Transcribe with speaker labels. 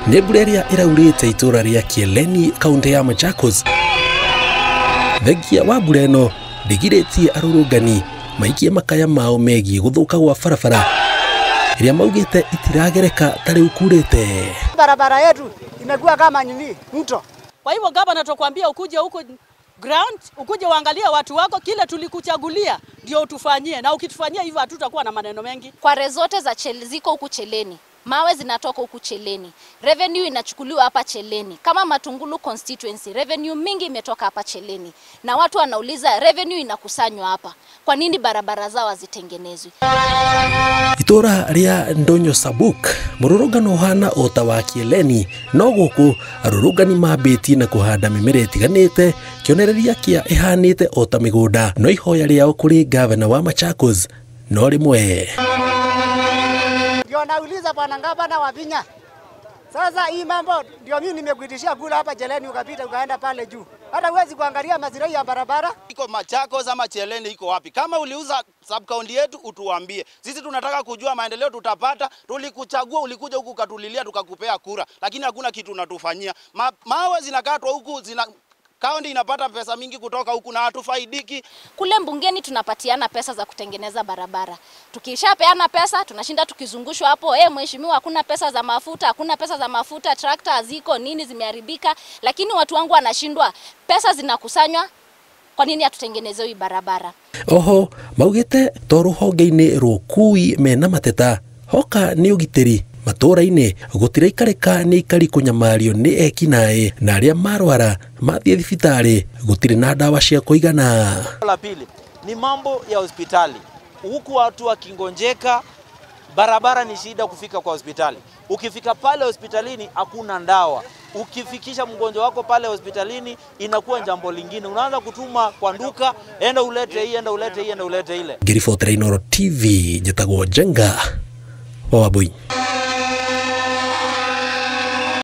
Speaker 1: Nebuleria iraurite itura ria Kieleni kaunti ya Machakos. Thengia wa bureno ndigiretie arurungani maikie makaya mao megie guthuka gwa barabara iria maugite itiragereka tari ukurite.
Speaker 2: Barabara yetu imekuwa kama nini mto.
Speaker 3: Kwa hivyo gavana tukwambia ukuje huko ground, ukuje uangalie watu wako, kile tulikuchagulia ndio utufanyie, na ukitufanyia hivyo hatutakuwa na maneno mengi.
Speaker 4: Kwa zote za ziko huku Cheleni, mawe zinatoka huku Cheleni, revenue inachukuliwa hapa Cheleni. Kama Matungulu constituency, revenue mingi imetoka hapa Cheleni, na watu wanauliza revenue inakusanywa hapa, kwa nini barabara zao hazitengenezwi?
Speaker 1: Itora ria Ndonyo Sabuk mururungano hana ota wa Kieleni, no guku arurungani mambiti na kuhanda mimera itiganite, kionereria kia ihanite ota migunda, no ihoya riao kuri gavana wa Machakos no rimwe.
Speaker 2: Ndio nauliza bwana gavana wa Vinya. Sasa hii mambo ndio mimi nimekuitishia kula hapa Cheleni ukapita ukaenda pale juu. Hata huwezi kuangalia mazirai ya barabara.
Speaker 5: Iko Machakos ama Cheleni iko wapi? Kama uliuza sub county yetu utuambie. Sisi tunataka kujua maendeleo tutapata. Tulikuchagua, ulikuja huku ukatulilia tukakupea kura, lakini hakuna kitu unatufanyia. Mawe zinakatwa huku, kaunti inapata pesa mingi kutoka huku na hatufaidiki.
Speaker 4: Kule mbungeni tunapatiana pesa za kutengeneza barabara. Tukishapeana pesa tunashinda tukizungushwa hapo, mheshimiwa hakuna pesa za mafuta, hakuna pesa za mafuta, tractor haziko, nini zimeharibika, lakini watu wangu wanashindwa, pesa zinakusanywa, kwa nini hatutengenezewi barabara?
Speaker 1: Oho, maugite toruhonge-ini rukui mena mateta hoka ni ugitiri matura-ini gutira ikareka ni ikari kunyamario ni ekinae na aria marwara mathie thibitari gutiri na dawa cia kuigana.
Speaker 6: La pili ni mambo ya hospitali. Huku watu wakingonjeka, barabara ni shida kufika kwa hospitali. Ukifika pale hospitalini hakuna dawa. Ukifikisha mgonjwa wako pale hospitalini inakuwa jambo lingine. Unaanza kutuma kwa nduka, enda ulete hii, enda ulete hii, enda ulete ile.
Speaker 1: Ngiribotera Inooro TV, njitagwo Njenga wa Wambui.